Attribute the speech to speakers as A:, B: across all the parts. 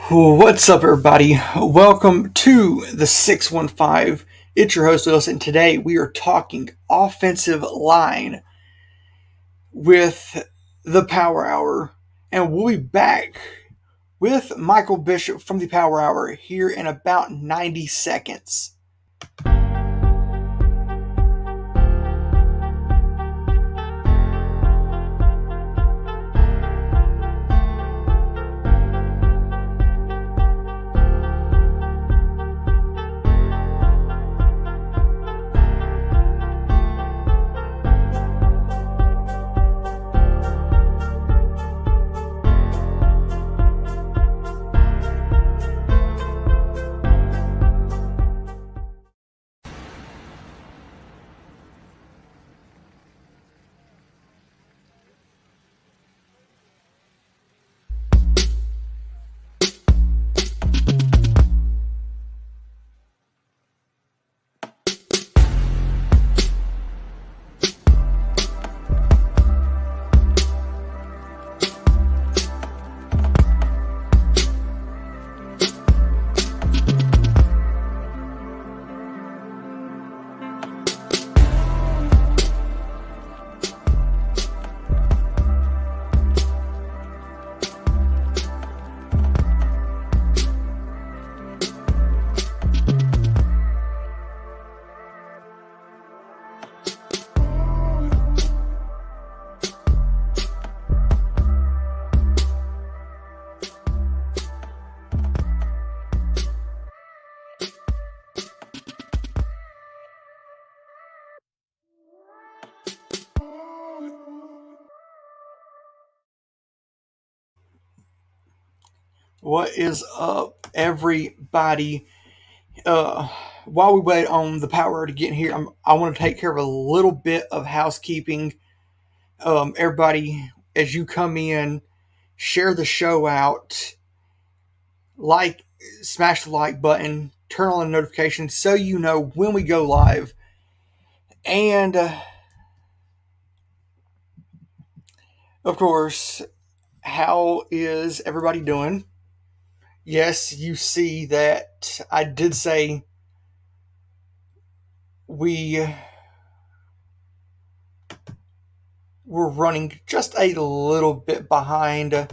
A: What's up, everybody? Welcome to the 615. It's your host, Wilson. And today we are talking offensive line with the Power Hour. And we'll be back with Michael Bishop from the Power Hour here in about 90 seconds. What is up, everybody? While we wait on the Power to get in here, I want to take care of a little bit of housekeeping. Everybody, as you come in, share the show out, smash the like button, turn on the notifications so you know when we go live. And of course, how is everybody doing? Yes, you see that I did say we were running just a little bit behind,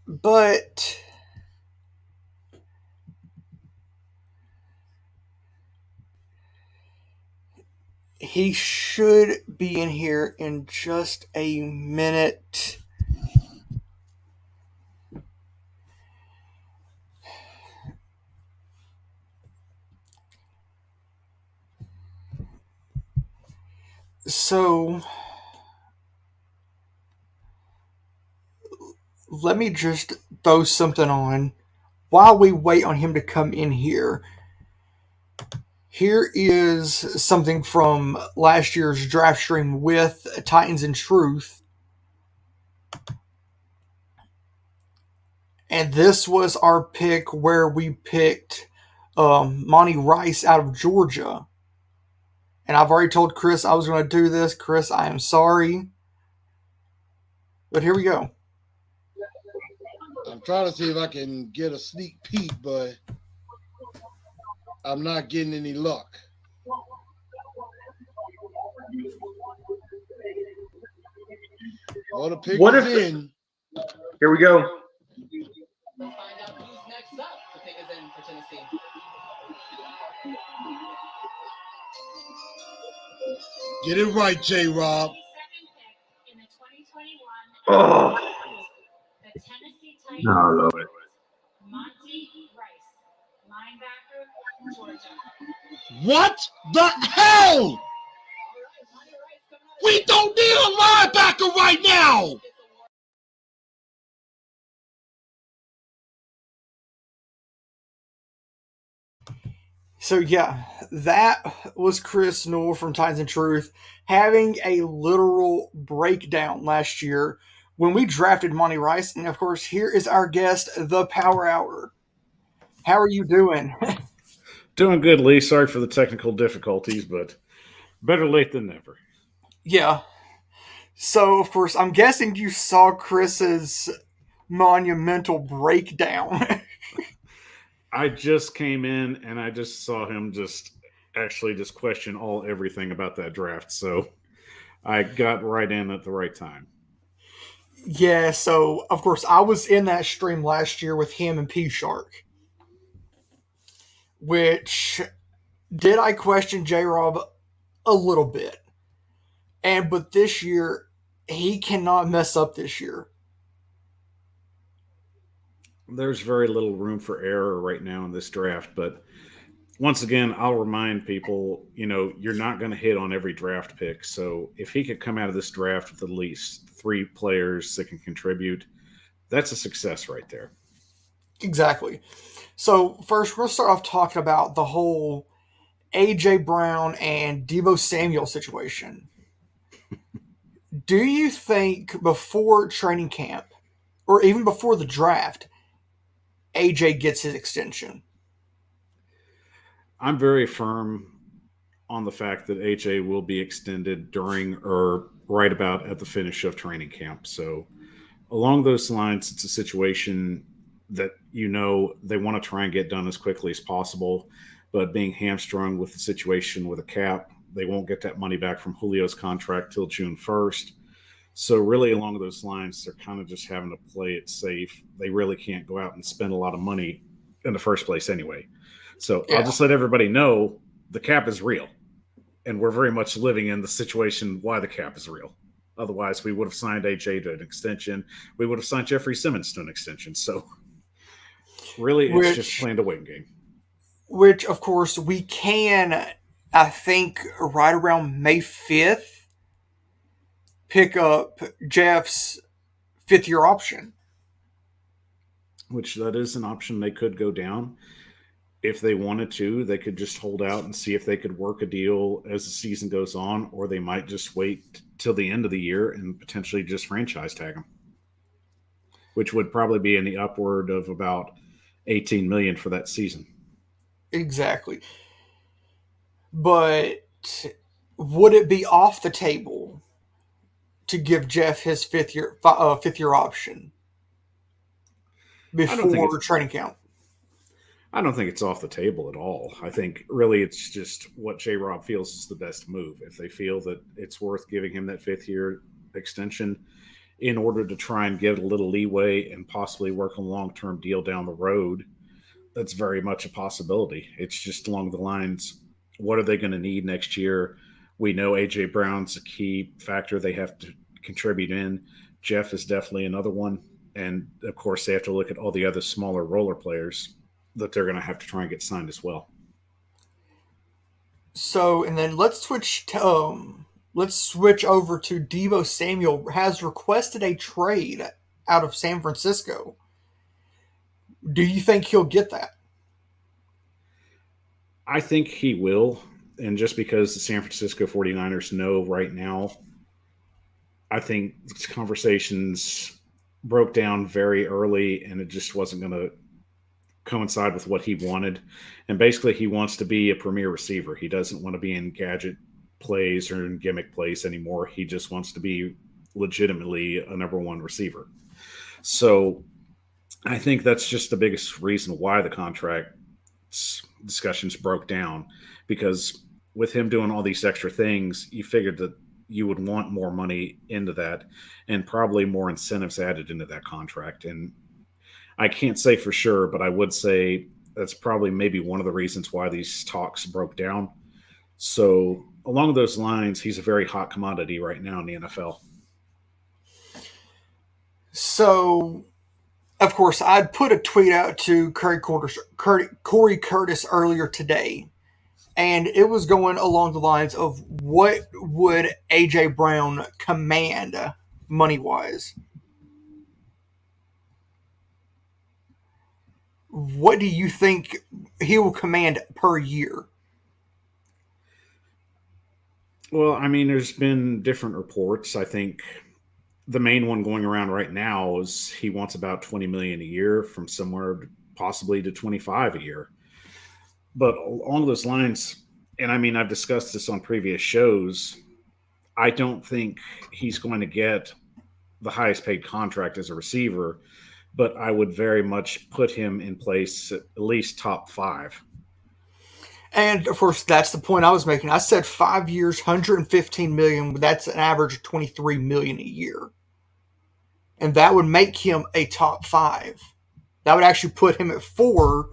A: but he should be in here in just a minute. So let me just throw something on while we wait on him to come in here. Here is something from last year's draft stream with Titans and Truth. And this was our pick where we picked Monty Rice out of Georgia. And I've already told Chris I was going to do this. Chris, I am sorry. But here we go.
B: I'm trying to see if I can get a sneak peek, but I'm not getting any luck. Well, the pick
C: What
B: is
C: if
B: in.
C: Here we go.
D: We'll find out who's next up to pick us in for Tennessee.
B: Get it right, J-Rob.
C: Oh, no, Lord.
E: Monty Rice, linebacker, Georgia.
B: What the hell? We don't need a linebacker right now.
A: So yeah, that was Chris Newell from Titans and Truth having a literal breakdown last year when we drafted Monty Rice. And of course, here is our guest, the Power Hour. How are you doing?
F: Doing good, Lee. Sorry for the technical difficulties, but better late than never.
A: Yeah. So, of course, I'm guessing you saw Chris's monumental breakdown.
F: I just came in and I just saw him just actually just question everything about that draft. So I got right in at the right time.
A: Yeah, so of course I was in that stream last year with him and P Shark, which did I question J Rob a little bit. But this year he cannot mess up this year.
F: There's very little room for error right now in this draft, but once again, I'll remind people, you're not going to hit on every draft pick. So if he could come out of this draft with at least 3 players that can contribute, that's a success right there.
A: Exactly. So first we're gonna start off talking about the whole AJ Brown and Debo Samuel situation. Do you think before training camp or even before the draft, AJ gets his extension?
F: I'm very firm on the fact that AJ will be extended during or right about at the finish of training camp. So along those lines, it's a situation that they want to try and get done as quickly as possible, but being hamstrung with the situation with a cap, they won't get that money back from Julio's contract till June 1st. So really along those lines, they're kind of just having to play it safe. They really can't go out and spend a lot of money in the first place anyway. So I'll
A: Yeah,
F: just let everybody know the cap is real. And we're very much living in the situation why the cap is real. Otherwise, we would have signed AJ to an extension. We would have signed Jeffrey Simmons to an extension. So really, it's just
A: which
F: playing the waiting game.
A: which of course we can, I think, right around May 5th, pick up Jeff's 5th-year option.
F: Which that is an option they could go down. If they wanted to, they could just hold out and see if they could work a deal as the season goes on, or they might just wait till the end of the year and potentially just franchise tag them, which would probably be in the upward of about 18 million for that season.
A: Exactly. But would it be off the table to give Jeff his 5th year option
F: I don't think it's
A: before training camp?
F: I don't think it's off the table at all. I think really it's just what J Rob feels is the best move. If they feel that it's worth giving him that 5th year extension in order to try and get a little leeway and possibly work a long term deal down the road, that's very much a possibility. It's just along the lines, what are they going to need next year? We know AJ Brown's a key factor they have to contribute in. Jeff is definitely another one. And of course, they have to look at all the other smaller roller players that they're going to have to try and get signed as well.
A: So, and then let's switch over to Debo Samuel has requested a trade out of San Francisco. Do you think he'll get that?
F: I think he will. And just because the San Francisco 49ers know right now, I think conversations broke down very early and it just wasn't going to coincide with what he wanted. And basically, he wants to be a premier receiver. He doesn't want to be in gadget plays or in gimmick plays anymore. He just wants to be legitimately a number one receiver. So I think that's just the biggest reason why the contract discussions broke down, because with him doing all these extra things, you figured that you would want more money into that and probably more incentives added into that contract. And I can't say for sure, but I would say that's probably maybe one of the reasons why these talks broke down. So along those lines, he's a very hot commodity right now in the NFL.
A: So, of course, I'd put a tweet out to Corey Curtis earlier today, and it was going along the lines of what would AJ Brown command money wise? What do you think he will command per year?
F: Well, I mean, there's been different reports. I think the main one going around right now is he wants about 20 million a year, from somewhere possibly to 25 a year. But along those lines, and I mean, I've discussed this on previous shows, I don't think he's going to get the highest paid contract as a receiver, but I would very much put him in place at least top five.
A: And of course, that's the point I was making. I said 5 years, 115 million. That's an average of 23 million a year, and that would make him a top five. That would actually put him at four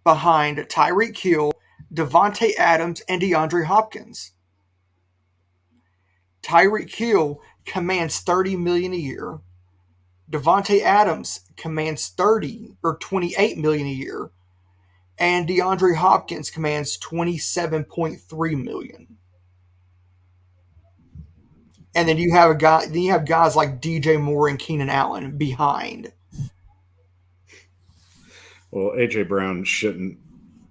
A: behind Tyreek Hill, Devontae Adams, and DeAndre Hopkins. Tyreek Hill commands 30 million a year. Devontae Adams commands 30 or 28 million a year, and DeAndre Hopkins commands 27.3 million. And then you have guys like DJ Moore and Keenan Allen behind.
F: Well, AJ Brown shouldn't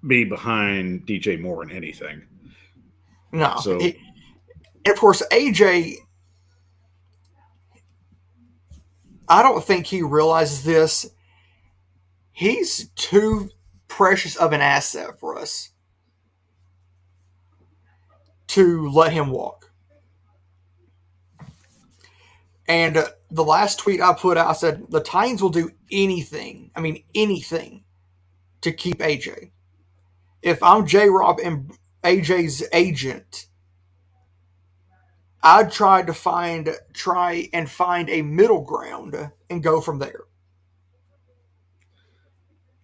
F: be behind DJ Moore in anything.
A: No,
F: So
A: and of course AJ. I don't think he realizes this. He's too precious of an asset for us to let him walk. And the last tweet I put out, I said the Titans will do anything. I mean anything to keep AJ. If I'm J Rob and AJ's agent, I'd try and find a middle ground and go from there.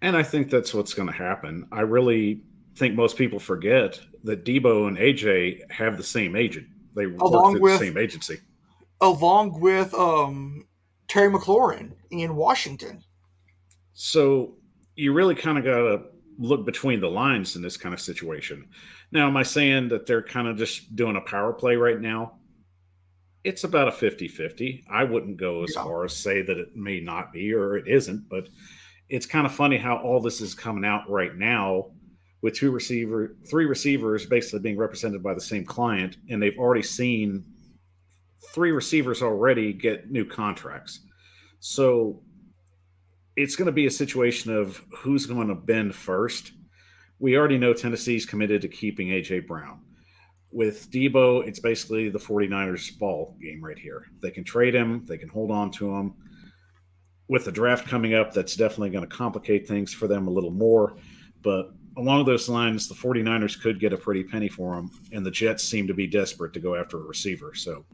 F: And I think that's what's going to happen. I really think most people forget that Debo and AJ have the same agent. They work through the same agency.
A: Along with Terry McLaurin in Washington.
F: So you really kind of got to look between the lines in this kind of situation. Now, am I saying that they're kind of just doing a power play right now? It's about a 50-50. I wouldn't go as far as say that it may not be or it isn't, but it's kind of funny how all this is coming out right now with three receivers basically being represented by the same client, and they've already seen three receivers already get new contracts. So it's going to be a situation of who's going to bend first. We already know Tennessee's committed to keeping A.J. Brown. With Debo, it's basically the 49ers ball game right here. They can trade him. They can hold on to him. With the draft coming up, that's definitely going to complicate things for them a little more. But along those lines, the 49ers could get a pretty penny for him, and the Jets seem to be desperate to go after a receiver. So,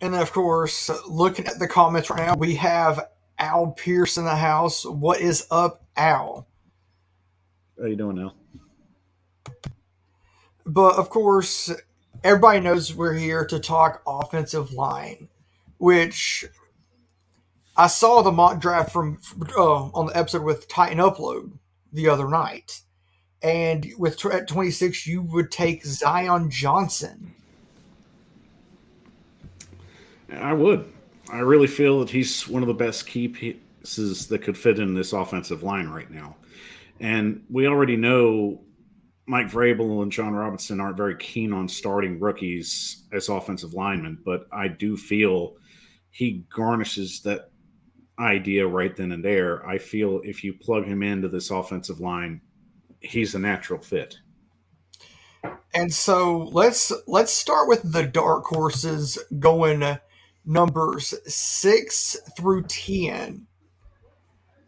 A: and then, of course, looking at the comments right now, we have Al Pierce in the house. What is up, Al?
F: How you doing, Al?
A: But, of course, everybody knows we're here to talk offensive line, which I saw the mock draft from on the episode with Titan Upload the other night. And at 26, you would take Zion Johnson.
F: I would. I really feel that he's one of the best key pieces that could fit in this offensive line right now. And we already know Mike Vrabel and John Robinson aren't very keen on starting rookies as offensive linemen, but I do feel he garnishes that idea right then and there. I feel if you plug him into this offensive line, he's a natural fit.
A: And so let's start with the dark horses going numbers 6 through 10.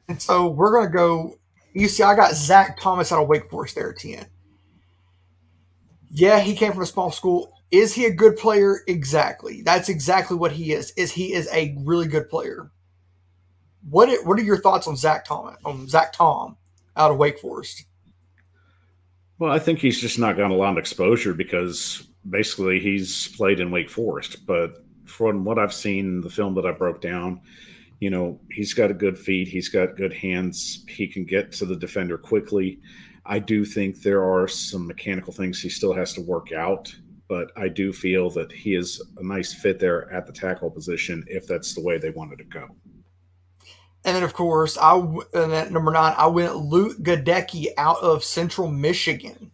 A: And so we're going to go. You see, I got Zach Thomas out of Wake Forest there at 10. Yeah, he came from a small school. Is he a good player? Exactly. That's exactly what he is. He is a really good player. What are your thoughts on Zach Tom out of Wake Forest?
F: Well, I think he's just not gotten a lot of exposure because basically he's played in Wake Forest. But from what I've seen, the film that I broke down, he's got a good feet. He's got good hands. He can get to the defender quickly. I do think there are some mechanical things he still has to work out, but I do feel that he is a nice fit there at the tackle position if that's the way they wanted to go.
A: And then, of course, at number 9, I went Luke Gadecki out of Central Michigan,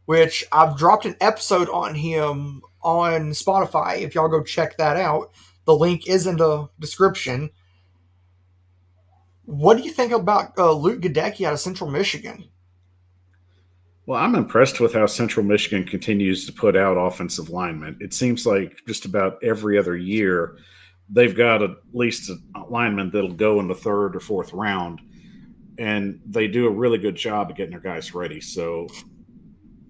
A: which I've dropped an episode on him on Spotify. If y'all go check that out, the link is in the description. What do you think about Luke Gadecki out of Central Michigan?
F: Well, I'm impressed with how Central Michigan continues to put out offensive linemen. It seems like just about every other year they've got at least a lineman that'll go in the third or fourth round, and they do a really good job of getting their guys ready. So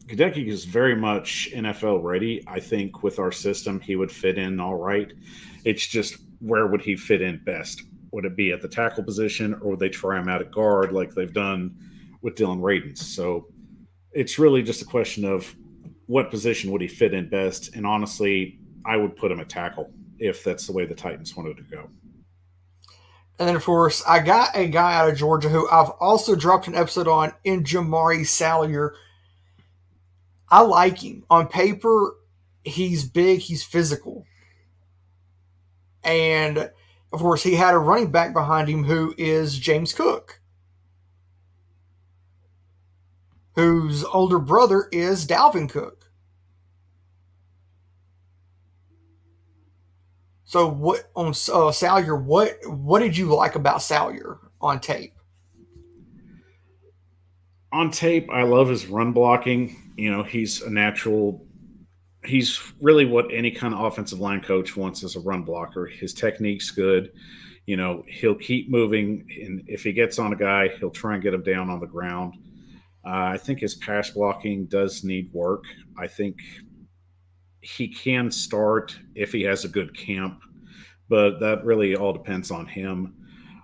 F: Hideki is very much NFL ready. I think with our system, he would fit in all right. It's just where would he fit in best? Would it be at the tackle position, or would they try him out at guard like they've done with Dylan Radens? So it's really just a question of what position would he fit in best. And honestly, I would put him at tackle if that's the way the Titans wanted to go.
A: And then, of course, I got a guy out of Georgia who I've also dropped an episode on in Jamari Salyer. I like him. On paper, he's big, he's physical. And, of course, he had a running back behind him who is James Cook, whose older brother is Dalvin Cook. So, what on Salyer? What did you like about Salyer on tape?
F: On tape, I love his run blocking. He's a natural. He's really what any kind of offensive line coach wants as a run blocker. His technique's good. He'll keep moving, and if he gets on a guy, he'll try and get him down on the ground. I think his pass blocking does need work. I think he can start if he has a good camp, but that really all depends on him.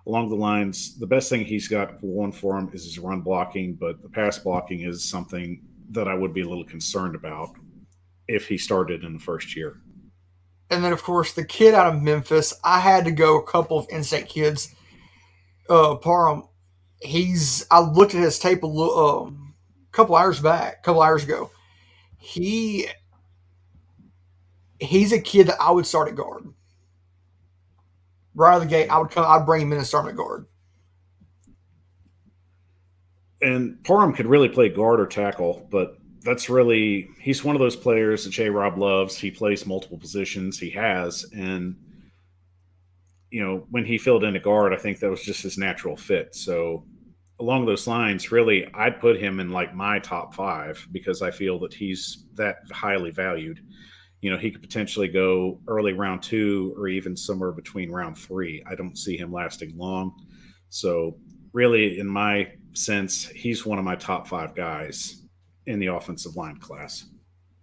F: Along the lines, the best thing he's got going for him is his run blocking, but the pass blocking is something that I would be a little concerned about if he started in the first year.
A: And then, of course, the kid out of Memphis, I had to go a couple of in-state kids. Parham, I looked at his tape a couple hours ago. He's a kid that I would start at guard. Right out of the gate, I'd bring him in and start him at guard.
F: And Parham could really play guard or tackle, but he's one of those players that J. Rob loves. He plays multiple positions. He has. And, when he filled in a guard, I think that was just his natural fit. So along those lines, really, I'd put him in like my top 5 because I feel that he's that highly valued. He could potentially go early round 2 or even somewhere between round 3. I don't see him lasting long. So really, in my sense, he's one of my top 5 guys in the offensive line class.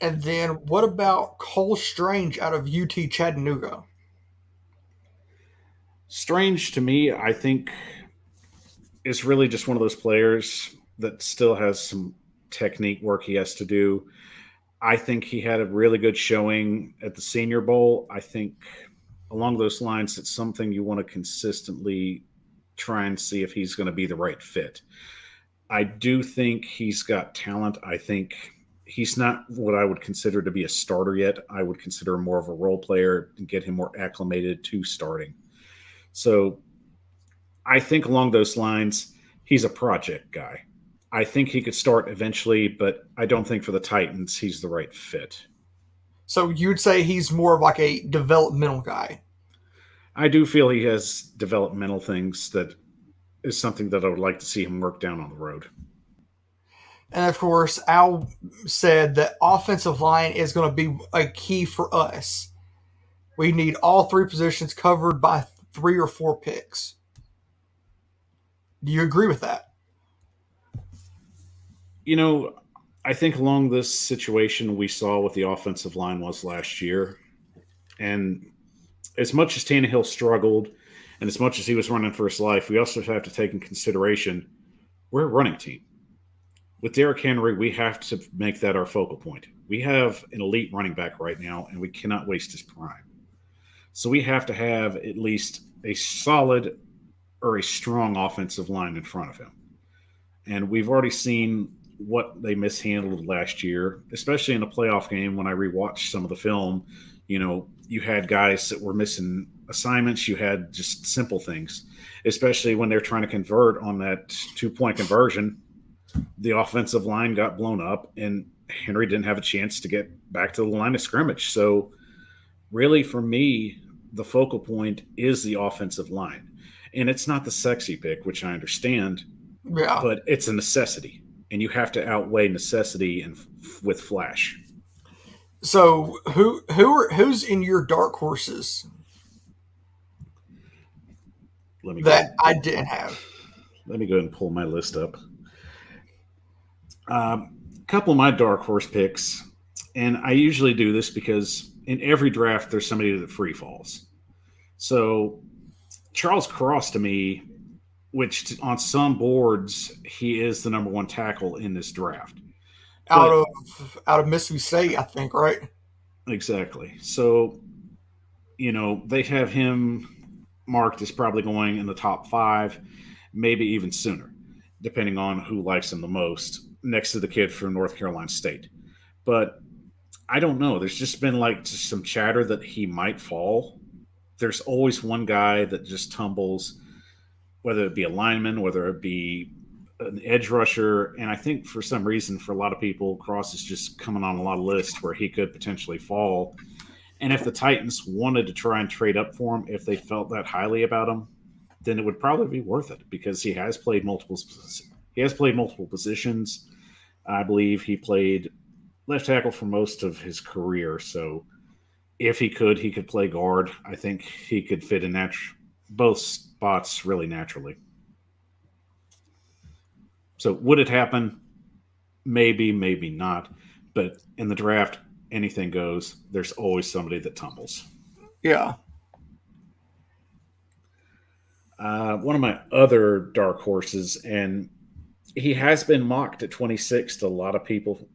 A: And then what about Cole Strange out of UT Chattanooga?
F: Strange to me, I think, is really just one of those players that still has some technique work he has to do. I think he had a really good showing at the Senior Bowl. I think along those lines, it's something you want to consistently try and see if he's going to be the right fit. I do think he's got talent. I think he's not what I would consider to be a starter yet. I would consider him more of a role player and get him more acclimated to starting. So I think along those lines, he's a project guy. I think he could start eventually, but I don't think for the Titans he's the right fit.
A: So you'd say he's more of like a developmental guy?
F: I do feel he has developmental things that is something that I would like to see him work down on the road.
A: And of course, Al said that offensive line is going to be a key for us. We need all 3 positions covered by 3 or 4 picks. Do you agree with that?
F: I think along this situation we saw what the offensive line was last year. And as much as Tannehill struggled and as much as he was running for his life, we also have to take in consideration we're a running team. With Derrick Henry, we have to make that our focal point. We have an elite running back right now, and we cannot waste his prime. So we have to have at least a solid or a strong offensive line in front of him. And we've already seen what they mishandled last year, especially in a playoff game. When I rewatched some of the film, you had guys that were missing assignments. You had just simple things, especially when they're trying to convert on that 2-point conversion. The offensive line got blown up, and Henry didn't have a chance to get back to the line of scrimmage. So really, for me, the focal point is the offensive line. And it's not the sexy pick, which I understand, but it's a necessity. And you have to outweigh necessity with flash.
A: So who's in your dark horses?
F: Let me go ahead
A: That
F: and
A: I
F: pull.
A: didn't have.
F: Let me go ahead and pull my list up. A couple of my dark horse picks, and I usually do this because in every draft there's somebody that free falls. So Charles Cross to me, which on some boards he is the number one tackle in this draft.
A: Out
F: But
A: of Mississippi State, I think, right?
F: exactly. So, they have him marked as probably going in the top five, maybe even sooner, depending on who likes him the most, next to the kid from North Carolina State. But I don't know. There's just been like just some chatter that he might fall. There's always one guy that just tumbles, whether it be a lineman, whether it be an edge rusher. And I think for some reason, for a lot of people, Cross is just coming on a lot of lists where he could potentially fall. And if the Titans wanted to try and trade up for him, if they felt that highly about him, then it would probably be worth it because he has played multiple positions. I believe he played left tackle for most of his career. So if he could play guard. I think he could fit in both spots really naturally. So would it happen? Maybe, maybe not. But in the draft, anything goes. There's always somebody that tumbles.
A: Yeah.
F: One of my other dark horses, and he has been mocked at 26 to a lot of people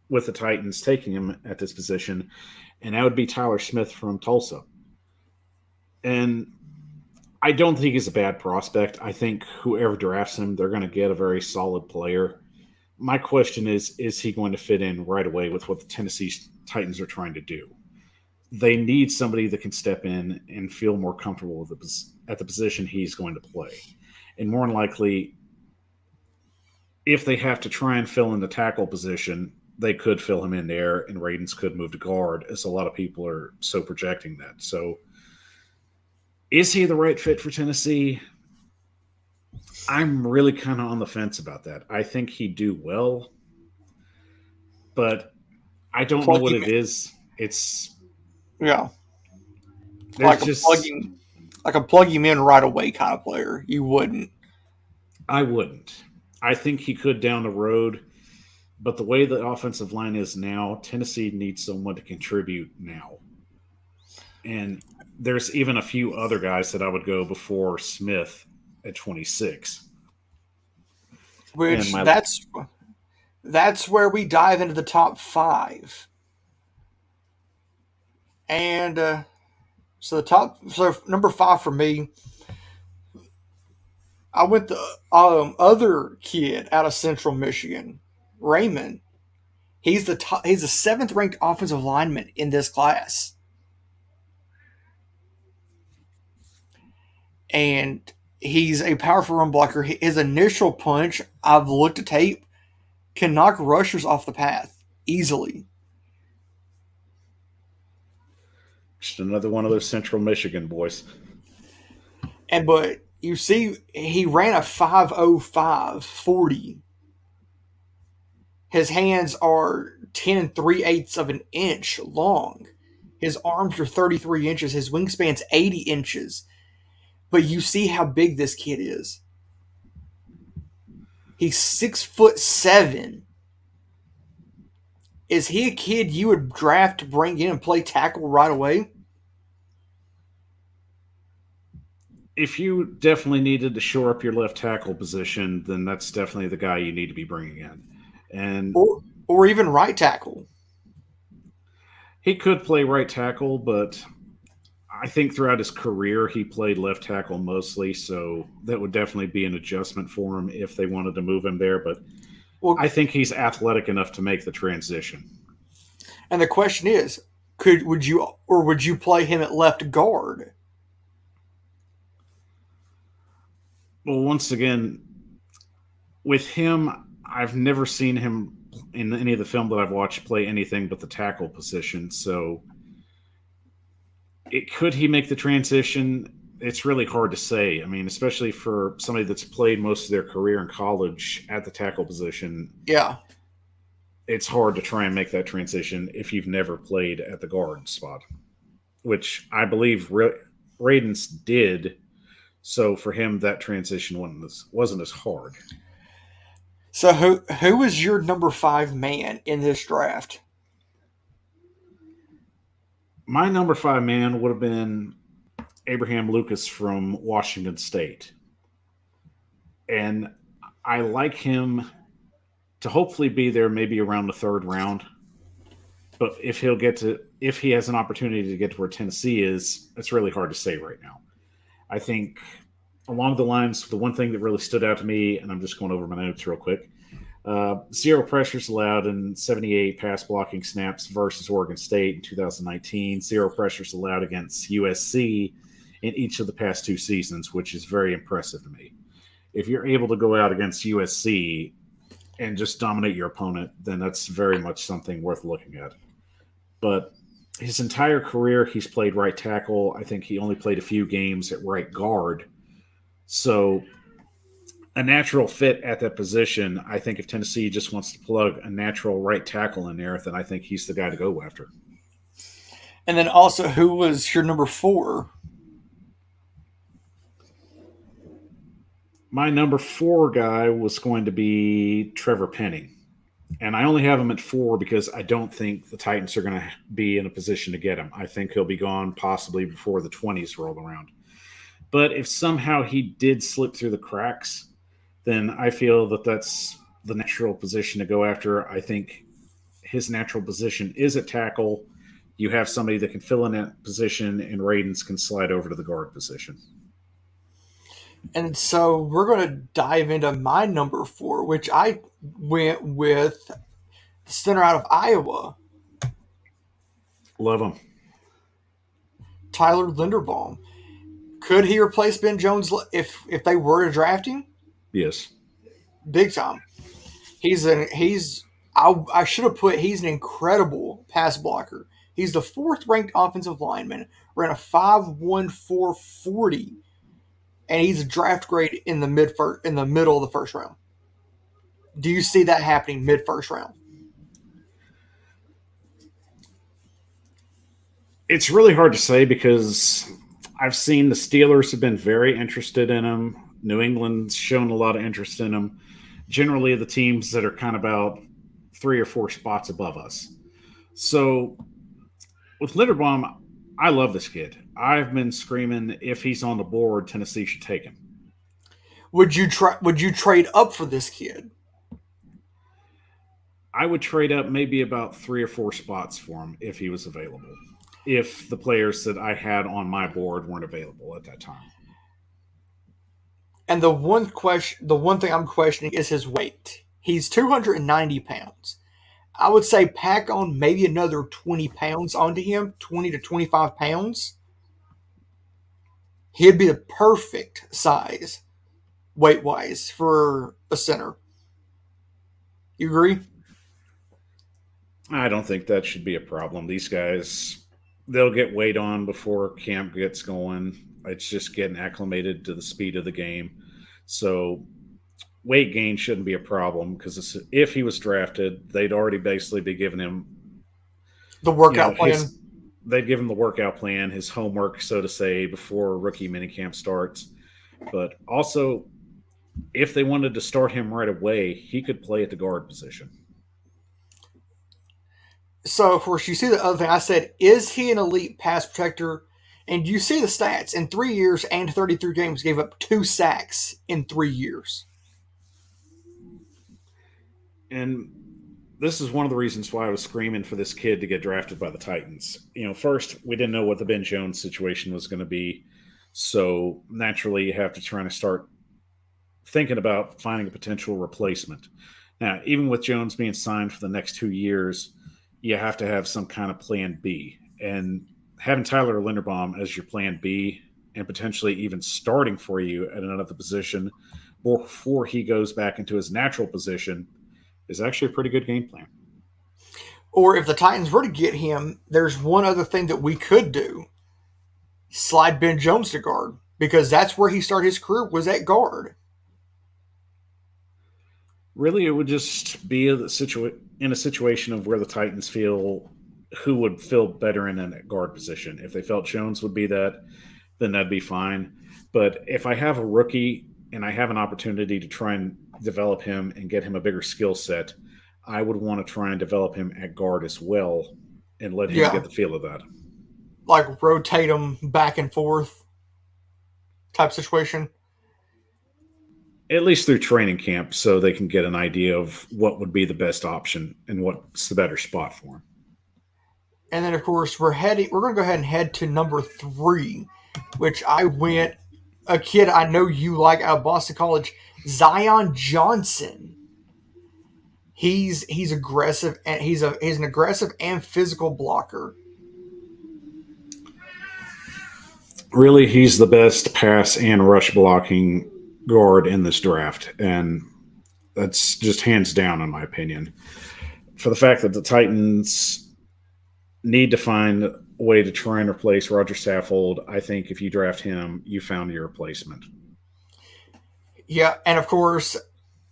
F: with the Titans taking him at this position, and that would be Tyler Smith from Tulsa. And I don't think he's a bad prospect. I think whoever drafts him, they're going to get a very solid player. My question is he going to fit in right away with what the Tennessee Titans are trying to do? They need somebody that can step in and feel more comfortable at the position he's going to play. And more than likely, if they have to try and fill in the tackle position, they could fill him in there, and Radens could move to guard, as a lot of people are so projecting that. So, is he the right fit for Tennessee? I'm really kind of on the fence about that. I think he'd do well, but I don't know
A: Plug
F: what
A: him
F: it is. It's
A: Yeah.
F: there's
A: Like a
F: just
A: plug him in right away kind of player. You wouldn't.
F: I wouldn't. I think he could down the road, but the way the offensive line is now, Tennessee needs someone to contribute now. And there's even a few other guys that I would go before Smith at 26. And
A: Which
F: my
A: that's where we dive into the top five. And so number five for me, I went the other kid out of Central Michigan, Raymond. He's the seventh ranked offensive lineman in this class, and he's a powerful run blocker. His initial punch, I've looked at tape, can knock rushers off the path easily.
F: just another one of those Central Michigan boys.
A: But you see, he ran a 5.05 40. His hands are 10 and 3/8 of an inch long. His arms are 33 inches. His wingspan's 80 inches. But you see how big this kid is. He's 6'7". Is he a kid you would draft to bring in and play tackle right away?
F: If you definitely needed to shore up your left tackle position, then that's definitely the guy you need to be bringing in. And
A: Or even right tackle?
F: he could play right tackle, but I think throughout his career he played left tackle mostly, so that would definitely be an adjustment for him if they wanted to move him there. But
A: Well,
F: I think he's athletic enough to make the transition.
A: and the question is, would you play him at left guard?
F: Well, once again, with him, I've never seen him in any of the film that I've watched play anything but the tackle position. So, could he make the transition? It's really hard to say. I mean, especially for somebody that's played most of their career in college at the tackle position,
A: Yeah.
F: it's hard to try and make that transition if you've never played at the guard spot, which I believe Radens did So for him, that transition wasn't as hard.
A: So who is your number 5 man in this draft?
F: My number 5 man would have been Abraham Lucas from Washington State. And I like him to hopefully be there maybe around the third round. But if he has an opportunity to get to where Tennessee is, it's really hard to say right now. I think along the lines, the one thing that really stood out to me, and I'm just going over my notes real quick, 0 pressures allowed in 78 pass blocking snaps versus Oregon State in 2019. 0 pressures allowed against USC in each of the past 2 seasons, which is very impressive to me. If you're able to go out against USC and just dominate your opponent, then that's very much something worth looking at. But his entire career, he's played right tackle. I think he only played a few games at right guard. So a natural fit at that position, I think if Tennessee just wants to plug a natural right tackle in there, then I think he's the guy to go after.
A: And then also, who was your number 4?
F: My number 4 guy was going to be Trevor Penning. And I only have him at 4 because I don't think the Titans are going to be in a position to get him. I think he'll be gone possibly before the 20s roll around. But if somehow he did slip through the cracks, then I feel that that's the natural position to go after. I think his natural position is at tackle. You have somebody that can fill in that position, and Radens can slide over to the guard position.
A: And so we're going to dive into my number 4, which I went with the center out of Iowa,
F: Love him.
A: Tyler Linderbaum. Could he replace Ben Jones if they were to draft him?
F: Yes.
A: Big time. I should have put he's an incredible pass blocker. He's the 4th ranked offensive lineman, ran a 5.14 40, and he's a draft grade in the middle of the first round. Do you see that happening mid first round?
F: It's really hard to say because I've seen the Steelers have been very interested in him. New England's shown a lot of interest in him. Generally, the teams that are kind of about 3 or 4 spots above us. So with Linderbaum, I love this kid. I've been screaming if he's on the board, Tennessee should take him.
A: Would you trade up for this kid?
F: I would trade up maybe about 3 or 4 spots for him if he was available. If the players that I had on my board weren't available at that time.
A: And the one thing I'm questioning is his weight. He's 290 pounds. I would say pack on maybe another 20 pounds onto him, 20 to 25 pounds. He'd be the perfect size, weight-wise, for a center. You agree?
F: I don't think that should be a problem. These guys, they'll get weight on before camp gets going. It's just getting acclimated to the speed of the game. So weight gain shouldn't be a problem because if he was drafted, they'd already basically be giving him
A: the workout plan.
F: They'd give him the workout plan, his homework, so to say, before rookie minicamp starts. But also, if they wanted to start him right away, he could play at the guard position.
A: So, of course, you see the other thing I said, is he an elite pass protector? And you see the stats. In 3 years and 33 games, gave up 2 sacks in 3 years.
F: And this is one of the reasons why I was screaming for this kid to get drafted by the Titans. First, we didn't know what the Ben Jones situation was going to be. So, naturally, you have to try to start thinking about finding a potential replacement. Now, even with Jones being signed for the next 2 years, you have to have some kind of plan B. And having Tyler Linderbaum as your plan B and potentially even starting for you at another position before he goes back into his natural position is actually a pretty good game plan.
A: Or if the Titans were to get him, there's one other thing that we could do. Slide Ben Jones to guard, because that's where he started his career, was at guard.
F: Really, it would just be in a situation of where the Titans feel who would feel better in that guard position. If they felt Jones would be that, then that'd be fine. But if I have a rookie and I have an opportunity to try and develop him and get him a bigger skill set, I would want to try and develop him at guard as well and let him get
A: Yeah,
F: the feel of that.
A: like rotate them back and forth type situation.
F: At least through training camp, so they can get an idea of what would be the best option and what's the better spot for him.
A: And then, of course, we're going to go ahead and head to number 3, which I went a kid I know you like out of Boston College, Zion Johnson. He's aggressive and he's an aggressive and physical blocker.
F: Really, he's the best pass and rush blocking guard in this draft, and that's just hands down, in my opinion. For the fact that the Titans need to find a way to try and replace Roger Saffold, I think if you draft him, you found your replacement.
A: Yeah, and of course,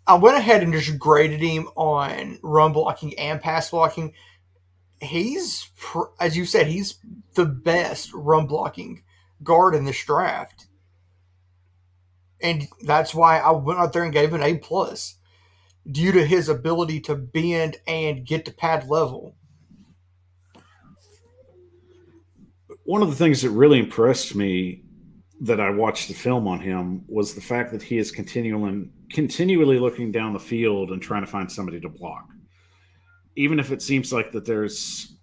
A: I went ahead and just graded him on run blocking and pass blocking. As you said, he's the best run blocking guard in this draft, and that's why I went out there and gave him an A+ due to his ability to bend and get to pad level.
F: One of the things that really impressed me that I watched the film on him was the fact that he is continually looking down the field and trying to find somebody to block. Even if it seems like that there's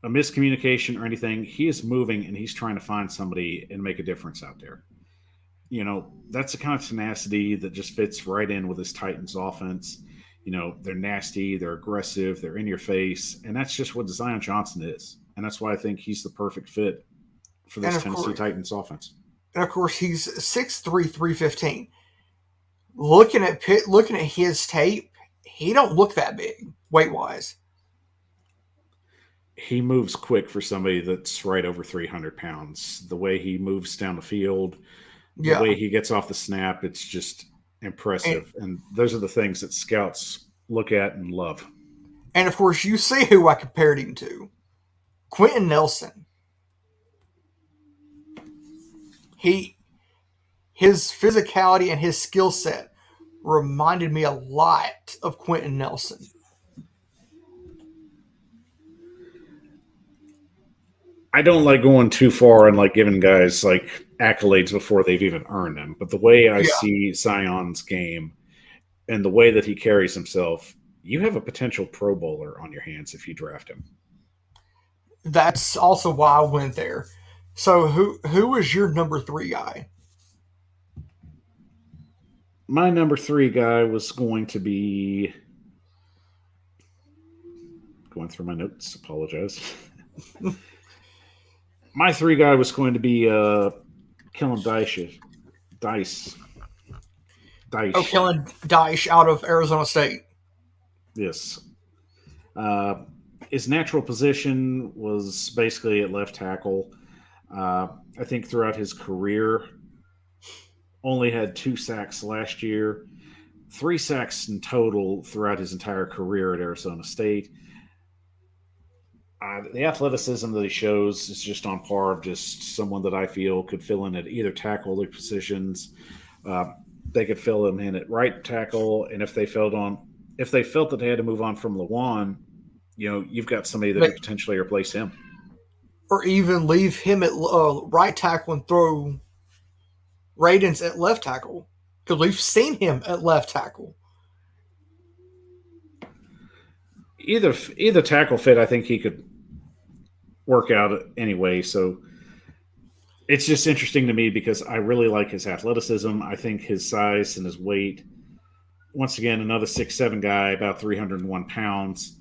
F: a miscommunication or anything, he is moving and he's trying to find somebody and make a difference out there. That's the kind of tenacity that just fits right in with this Titans offense. They're nasty, they're aggressive, they're in your face, and that's just what Zion Johnson is. And that's why I think he's the perfect fit for this Tennessee Titans offense.
A: And of course, he's 6'3", 315. Looking at his tape, he don't look that big weight wise.
F: He moves quick for somebody that's right over 300 pounds. The way he moves down the field, the way he gets off the snap, it's just impressive. And those are the things that scouts look at and love.
A: And of course, you see who I compared him to. Quentin Nelson. His physicality and his skill set reminded me a lot of Quentin Nelson.
F: I don't like going too far and like giving guys like accolades before they've even earned them. But the way I see Zion's game and the way that he carries himself, you have a potential Pro Bowler on your hands if you draft him.
A: That's also why I went there. So who was your number 3 guy?
F: My number 3 guy was going to be going through my notes. Apologize. My 3 guy was going to be Kellen Dice.
A: Oh, Kellen Dice out of Arizona State.
F: Yes. His natural position was basically at left tackle. I think throughout his career, only had 2 sacks last year, 3 sacks in total throughout his entire career at Arizona State. The athleticism that he shows is just on par of just someone that I feel could fill in at either tackle positions. They could fill him in at right tackle, and if they felt that they had to move on from Lewan, you've got somebody that could potentially replace him,
A: or even leave him at right tackle and throw Radens at left tackle, because we've seen him at left tackle.
F: Either tackle fit, I think he could work out anyway. So it's just interesting to me because I really like his athleticism. I think his size and his weight. Once again, another 6'7" guy, about 301 pounds.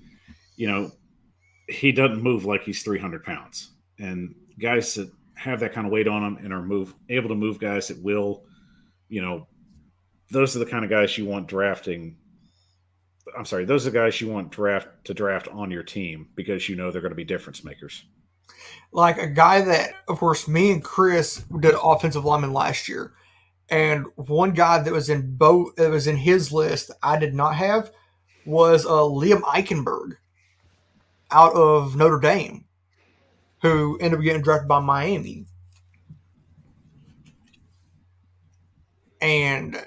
F: He doesn't move like he's 300 pounds. And guys that have that kind of weight on them and are able to move guys at will, those are the kind of guys you want drafting. I'm sorry, those are the guys you want to draft on your team because they're going to be difference makers.
A: Like a guy that, of course, me and Chris did offensive lineman last year, and one guy that was in his list I did not have was Liam Eichenberg out of Notre Dame, who ended up getting drafted by Miami. and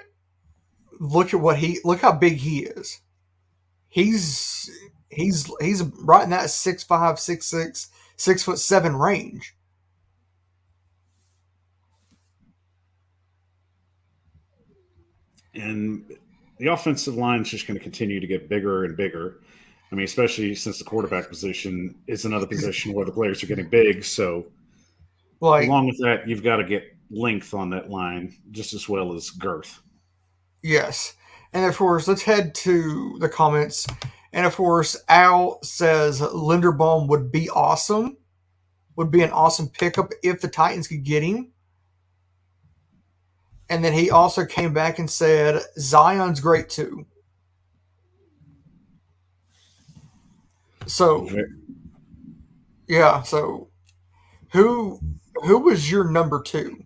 A: look how big he is. He's he's right in that 6'5", 6'6", 6'7" range.
F: And the offensive line is just going to continue to get bigger and bigger. I mean, especially since the quarterback position is another position where the players are getting big. So,
A: Like,
F: along with that, you've got to get length on that line just as well as girth.
A: yes. And of course, let's head to the comments. And of course, Al says Linderbaum would be awesome. Would be an awesome pickup if the Titans could get him. And then he also came back and said Zion's great too. So yeah, so who was your number two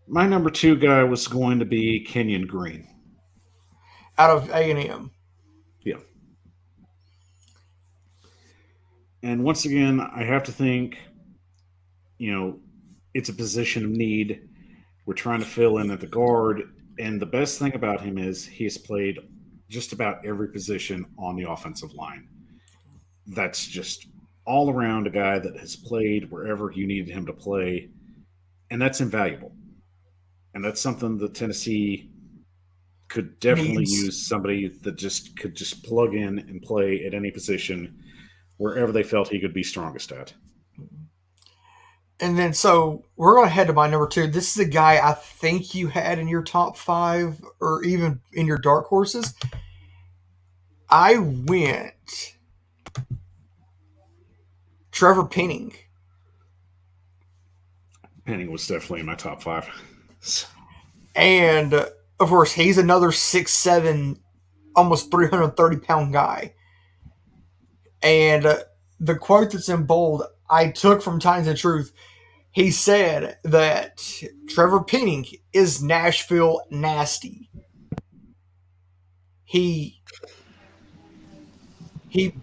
F: My number two guy was going to be Kenyon Green.
A: out of A&M?
F: Yeah. And once again, I have to think, it's a position of need. We're trying to fill in at the guard. And the best thing about him is he has played just about every position on the offensive line. That's just all around a guy that has played wherever you needed him to play. And that's invaluable. And that's something that Tennessee could definitely
A: Needs.
F: use somebody that just could just plug in and play at any position wherever they felt he could be strongest at.
A: And then so we're going to head to my number two. This is a guy I think you had in your top five or even in your dark horses. I went Trevor Penning.
F: Penning was definitely in my top five.
A: And of course, he's another 6'7", almost 330-pound guy. And the quote that's in bold, I took from Times of Truth. He said that Trevor Penning is Nashville nasty. He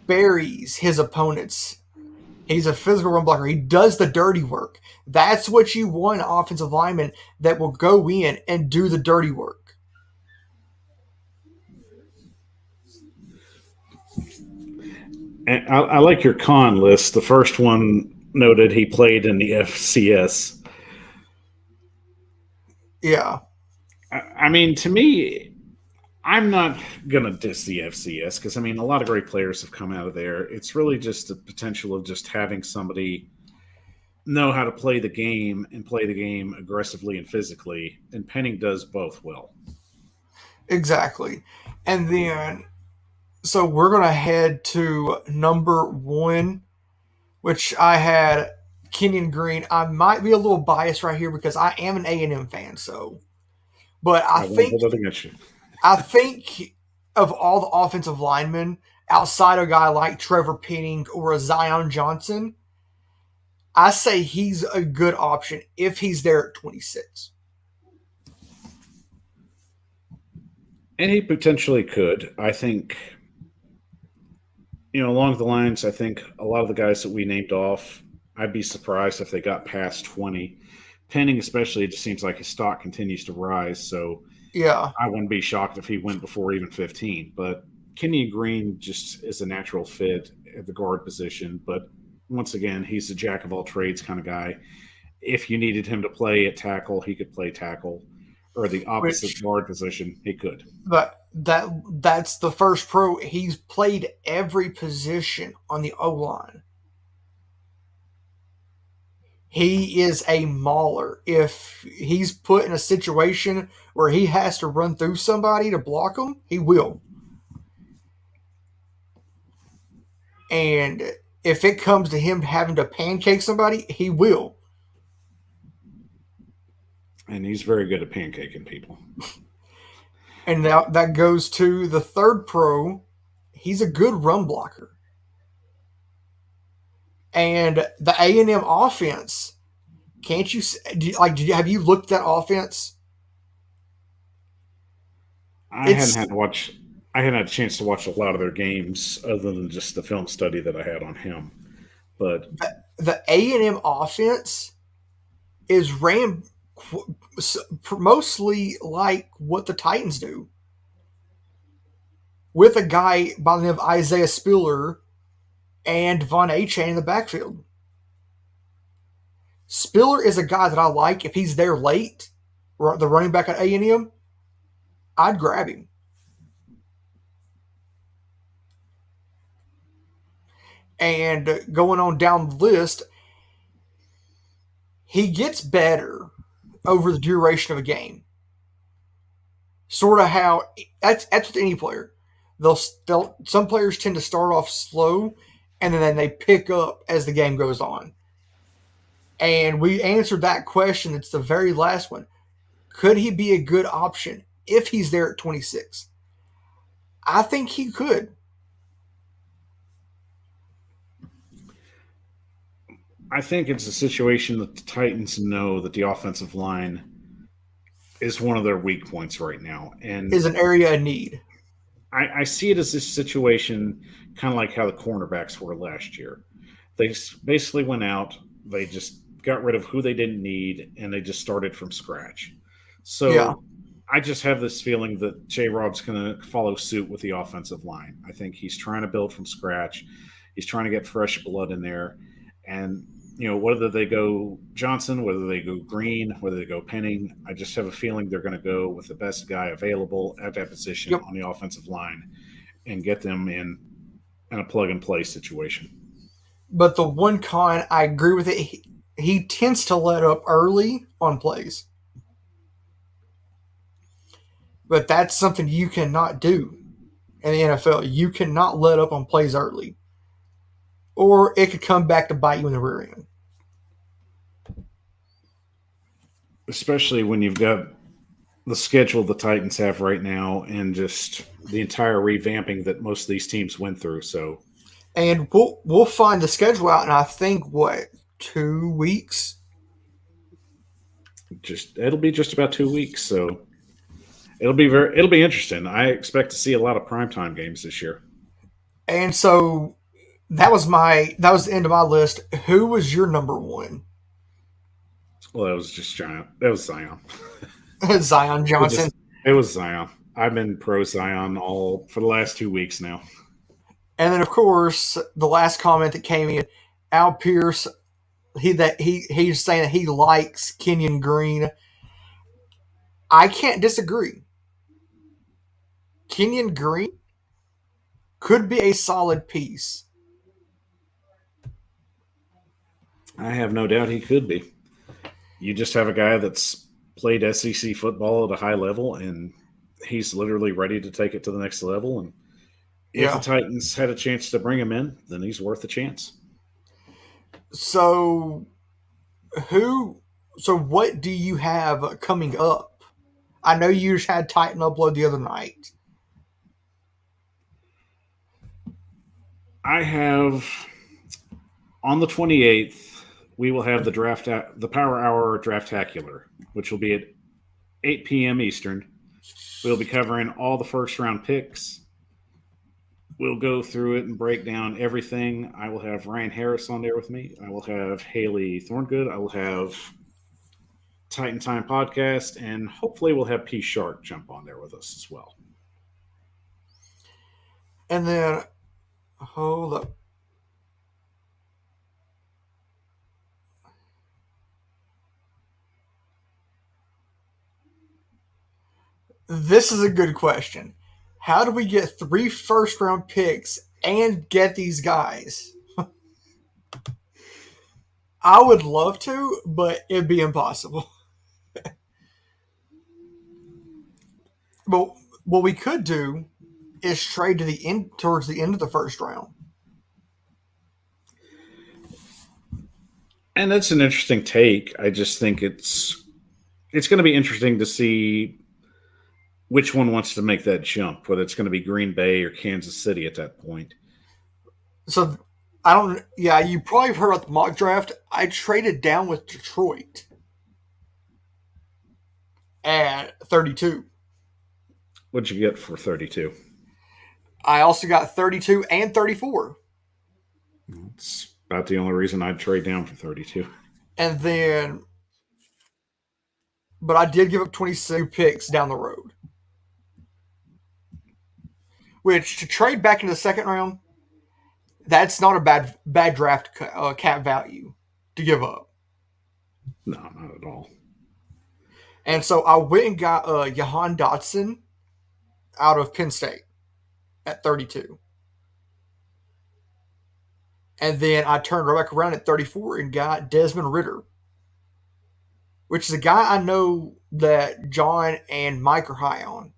A: buries his opponents. He's a physical run blocker. He does the dirty work. That's what you want, an offensive lineman that will go in and do the dirty work.
F: And I like your con list. The first one noted he played in the FCS.
A: Yeah.
F: I mean, to me, I'm not going to diss the FCS because, I mean, a lot of great players have come out of there. It's really just the potential of just having somebody know how to play the game and play the game aggressively and physically. And Penning does both well.
A: Exactly. And then, so we're going to head to number one, which I had Kenyon Green. I might be a little biased right here because I am an A&M fan. So, but
F: I won't hold it against you.
A: I think of all the offensive linemen outside a guy like Trevor Penning or a Zion Johnson, I say he's a good option if he's there at 26.
F: And he potentially could. I think, along the lines, I think a lot of the guys that we named off, I'd be surprised if they got past 20. Penning, especially, it just seems like his stock continues to rise. So
A: Yeah.
F: I wouldn't be shocked if he went before even 15. But Kenyon Green just is a natural fit at the guard position. But once again, he's a jack of all trades kind of guy. If you needed him to play at tackle, he could play tackle. Or the opposite guard position, he could.
A: But that's the first pro. He's played every position on the O-line. He is a mauler. If he's put in a situation where he has to run through somebody to block him, he will. And if it comes to him having to pancake somebody, he will.
F: And he's very good at pancaking people.
A: And now that goes to the third pro. He's a good run blocker. And the A&M offense, can't you have you looked at that offense?
F: I hadn't had a chance to watch a lot of their games other than just the film study that I had on him. But
A: the A&M offense is ran mostly like what the Titans do with a guy by the name of Isaiah Spiller and Von Achane in the backfield. Spiller is a guy that I like. If he's there late, the running back at A&M, I'd grab him. And going on down the list, he gets better over the duration of a game. Sort of how that's with any player. Some players tend to start off slow, and then they pick up as the game goes on. And we answered that question. It's the very last one. Could he be a good option if he's there at 26? I think he could.
F: I think it's a situation that the Titans know that the offensive line is one of their weak points right now, and
A: Is an area of need.
F: I see it as this situation kind of like how the cornerbacks were last year. They basically went out, they just got rid of who they didn't need, and they just started from scratch. So
A: Yeah.
F: I just have this feeling that J. Rob's going to follow suit with the offensive line. I think he's trying to build from scratch. He's trying to get fresh blood in there, and whether they go Johnson, whether they go Green, whether they go Penning, I just have a feeling they're going to go with the best guy available at that position
A: Yep.
F: on the offensive line and get them in a plug and play situation.
A: But the one con, I agree with it. He tends to let up early on plays. But that's something you cannot do in the NFL. You cannot let up on plays early, or it could come back to bite you in the rear end.
F: Especially when you've got the schedule the Titans have right now and just the entire revamping that most of these teams went through. So,
A: And we'll find the schedule out in, I think, 2 weeks.
F: it'll be just about 2 weeks. So it'll be interesting. I expect to see a lot of primetime games this year.
A: And so that was the end of my list. Who was your number one?
F: Well, that was just Zion. That was Zion.
A: Zion Johnson.
F: It was Zion. I've been pro Zion all for the last 2 weeks now.
A: And then, of course, the last comment that came in, Al Pierce, he's saying that he likes Kenyon Green. I can't disagree. Kenyon Green could be a solid piece.
F: I have no doubt he could be. You just have a guy that's played SEC football at a high level, and he's literally ready to take it to the next level. And if
A: Yeah.
F: the Titans had a chance to bring him in, then he's worth a chance.
A: So what do you have coming up? I know you just had Titan upload the other night.
F: I have on the 28th, we will have the Power Hour Draftacular, which will be at 8 p.m. Eastern. We'll be covering all the first round picks. We'll go through it and break down everything. I will have Ryan Harris on there with me. I will have Haley Thorngood. I will have Titan Time Podcast, and hopefully we'll have P Shark jump on there with us as well.
A: And then, hold up. This is a good question. How do we get 3 first-round picks and get these guys? I would love to, but it'd be impossible. But what we could do is trade to the end towards the end of the first round.
F: And that's an interesting take. I just think it's going to be interesting to see which one wants to make that jump, whether it's going to be Green Bay or Kansas City at that point.
A: So I don't. Yeah, you probably have heard about the mock draft. I traded down with Detroit at 32.
F: What'd you get for 32?
A: I also got 32 and 34.
F: It's about the only reason I'd trade down for 32.
A: And then but I did give up 22 picks down the road. Which, to trade back into the second round, that's not a bad draft cap value to give up.
F: No, not at all.
A: And so I went and got Jahan Dotson out of Penn State at 32. And then I turned right back around at 34 and got Desmond Ritter, which is a guy I know that John and Mike are high on.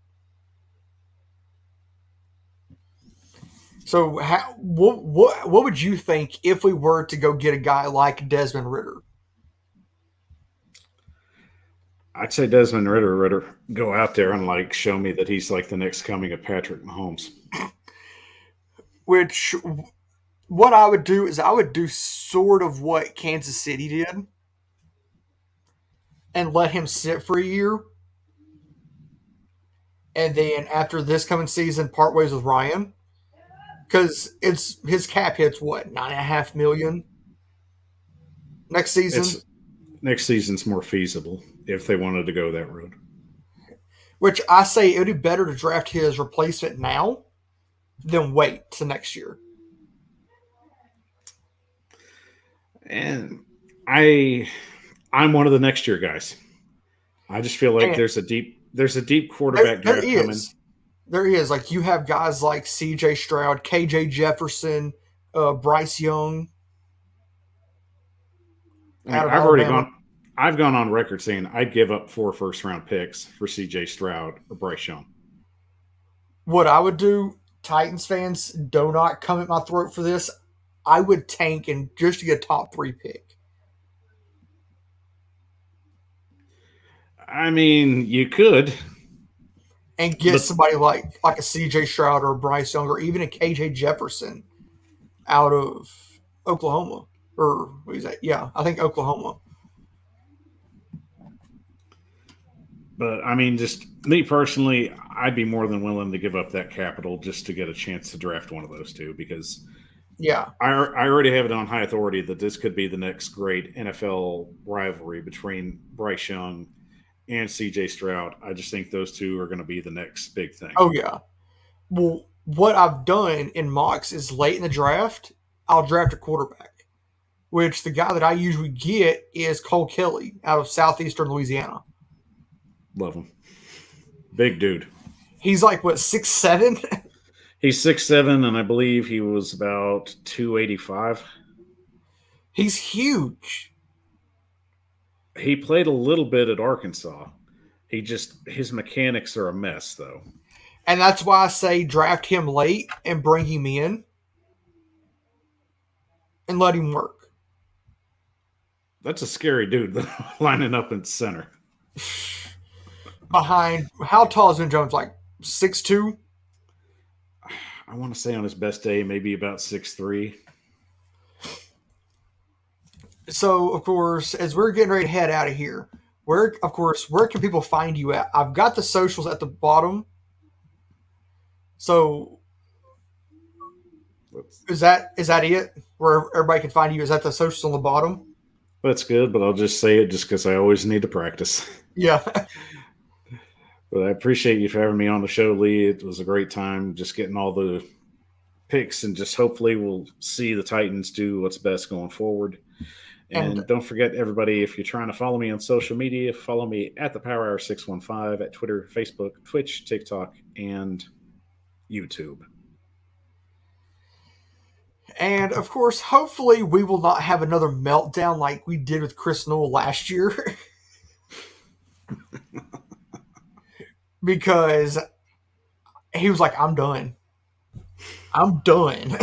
A: So what would you think if we were to go get a guy like Desmond Ritter?
F: I'd say Desmond Ritter, go out there and like show me that he's like the next coming of Patrick Mahomes.
A: Which, what I would do is I would do sort of what Kansas City did and let him sit for a year. And then after this coming season, part ways with Ryan. Because it's his cap hits what, $9.5 million next season?
F: Next season's more feasible if they wanted to go that road.
A: Which I say it would be better to draft his replacement now than wait to next year.
F: And I'm one of the next year guys. I just feel like there's a deep quarterback draft coming.
A: There is. Like, you have guys like C.J. Stroud, K.J. Jefferson, Bryce Young.
F: I've gone on record saying I'd give up 4 first-round picks for C.J. Stroud or Bryce Young.
A: What I would do, Titans fans, do not come at my throat for this. I would tank and just to get a top 3 pick.
F: I mean, you could.
A: And get somebody like a C.J. Stroud or a Bryce Young or even a K.J. Jefferson out of Oklahoma. Or what is that? Yeah, I think Oklahoma.
F: But, I mean, just me personally, I'd be more than willing to give up that capital just to get a chance to draft one of those two because I already have it on high authority that this could be the next great NFL rivalry between Bryce Young and C.J. Stroud. I just think those two are going to be the next big thing.
A: Oh, yeah. Well, what I've done in mocks is late in the draft, I'll draft a quarterback, which the guy that I usually get is Cole Kelly out of southeastern Louisiana.
F: Love him. Big dude.
A: He's like, what, 6'7"?
F: He's 6'7", and I believe he was about 285.
A: He's huge.
F: He played a little bit at Arkansas. His mechanics are a mess, though.
A: And that's why I say draft him late and bring him in and let him work.
F: That's a scary dude lining up in center.
A: Behind, how tall is Ben Jones? Like 6'2"?
F: I want to say on his best day, maybe about 6'3".
A: So, of course, as we're getting ready to head out of here, where can people find you at? I've got the socials at the bottom. So, is that it? Where everybody can find you? Is that the socials on the bottom?
F: That's good, but I'll just say it just because I always need to practice.
A: Yeah.
F: But I appreciate you for having me on the show, Lee. It was a great time just getting all the picks, and just hopefully we'll see the Titans do what's best going forward. And don't forget, everybody, if you're trying to follow me on social media, follow me at the Power Hour 615 at Twitter, Facebook, Twitch, TikTok, and YouTube.
A: And, of course, hopefully we will not have another meltdown like we did with Chris Newell last year. Because he was like, I'm done. I'm done.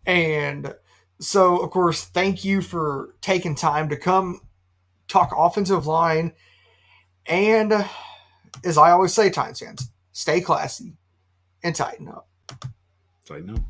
A: And so, of course, thank you for taking time to come talk offensive line. And as I always say, Titans fans, stay classy and tighten up.
F: Tighten up.